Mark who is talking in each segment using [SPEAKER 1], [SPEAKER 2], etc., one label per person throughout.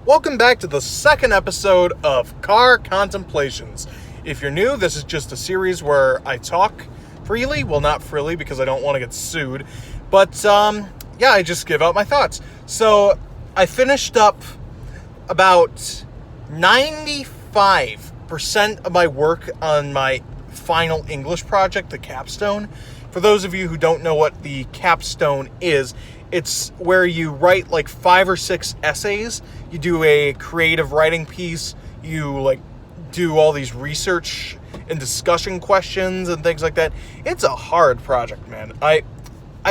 [SPEAKER 1] Welcome back to the second episode of Car Contemplations. If you're new, this is just a series where I talk freely. Well, not freely because I don't want to get sued. But, I just give out my thoughts. So, I finished up about 95% of my work on my final English project, the capstone. For those of you who don't know what the capstone is, it's where you write like 5 or 6 essays. You do a creative writing piece. You do all these research and discussion questions and things like that. It's a hard project, man. I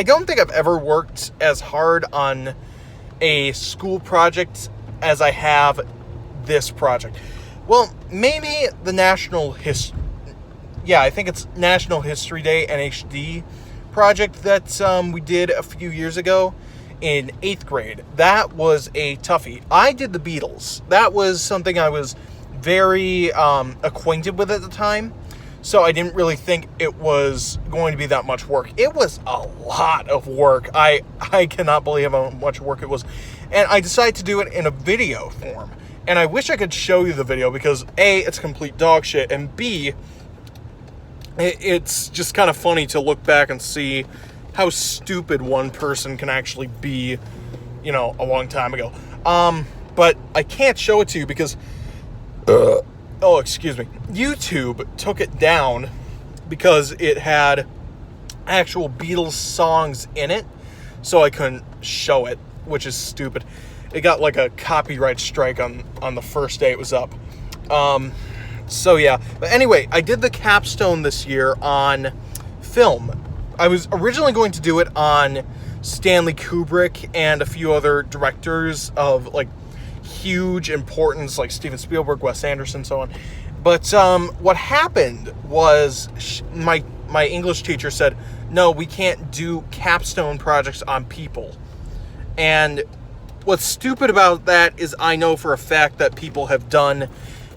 [SPEAKER 1] don't think I've ever worked as hard on a school project as I have this project. Well, maybe the I think it's National History Day NHD project that we did a few years ago in 8th grade. That was a toughie. I did the Beatles. That was something I was very acquainted with at the time, so I didn't really think it was going to be that much work. It was a lot of work. I cannot believe how much work it was. And I decided to do it in a video form. And I wish I could show you the video because A, it's complete dog shit, and B, it's just kind of funny to look back and see how stupid one person can actually be, a long time ago. But I can't show it to you because, YouTube took it down because it had actual Beatles songs in it, so I couldn't show it, which is stupid. It got like a copyright strike on the first day it was up. But anyway, I did the capstone this year on film. I was originally going to do it on Stanley Kubrick and a few other directors of huge importance, like Steven Spielberg, Wes Anderson, so on. But what happened was my English teacher said, no, we can't do capstone projects on people. And what's stupid about that is I know for a fact that people have done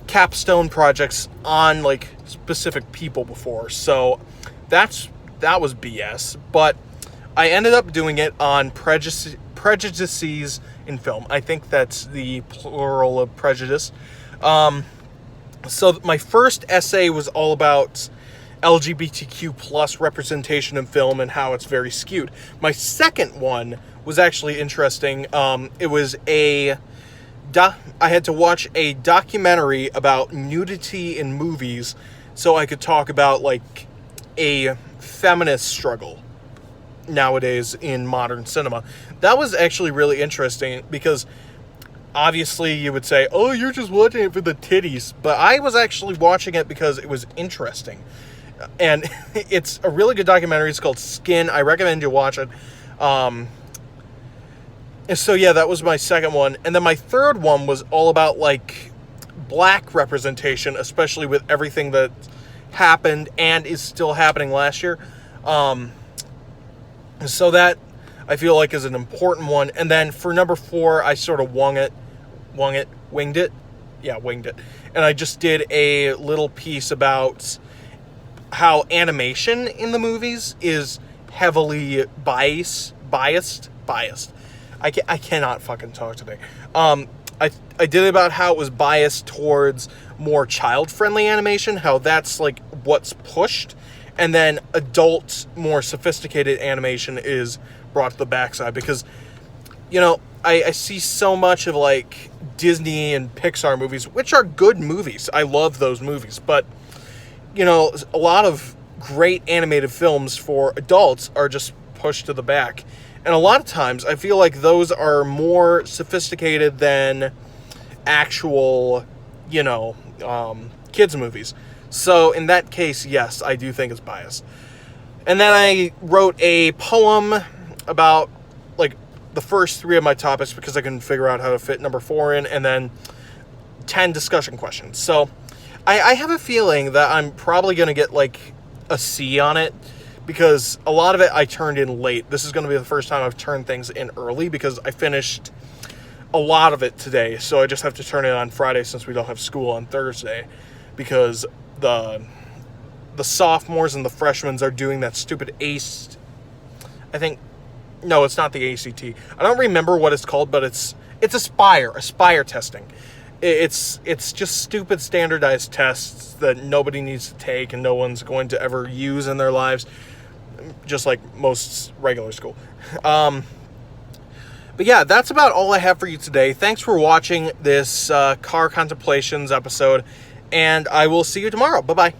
[SPEAKER 1] capstone projects on specific people before, so that was BS. But I ended up doing it on prejudices in film. I think that's the plural of prejudice. So my first essay was all about LGBTQ plus representation in film and how it's very skewed. My second one was actually interesting. It was I had to watch a documentary about nudity in movies so I could talk about a feminist struggle nowadays in modern cinema. That was actually really interesting because obviously you would say, oh, you're just watching it for the titties, but I was actually watching it because it was interesting. And it's a really good documentary. It's called Skin. I recommend you watch it. So that was my second one. And then my third one was all about black representation, especially with everything that happened and is still happening last year. So that I feel is an important one. And then for number 4, I sort of winged it. And I just did a little piece about how animation in the movies is heavily biased. I cannot fucking talk today. I did it about how it was biased towards more child-friendly animation, how that's what's pushed, and then adult, more sophisticated animation is brought to the backside because, I see so much of Disney and Pixar movies, which are good movies. I love those movies, but a lot of great animated films for adults are just pushed to the back. And a lot of times, I feel those are more sophisticated than actual, kids' movies. So, in that case, yes, I do think it's biased. And then I wrote a poem about, the first 3 of my topics because I couldn't figure out how to fit number 4 in, and then 10 discussion questions. So, I have a feeling that I'm probably going to get, a C on it, because a lot of it I turned in late. This is going to be the first time I've turned things in early because I finished a lot of it today. So I just have to turn it on Friday since we don't have school on Thursday because the sophomores and the freshmen are doing that stupid No, it's not the ACT. I don't remember what it's called, but it's It's Aspire testing. It's just stupid standardized tests that nobody needs to take and no one's going to ever use in their lives, just like most regular school. But yeah, that's about all I have for you today. Thanks for watching this car contemplations episode, and I will see you tomorrow. Bye-bye.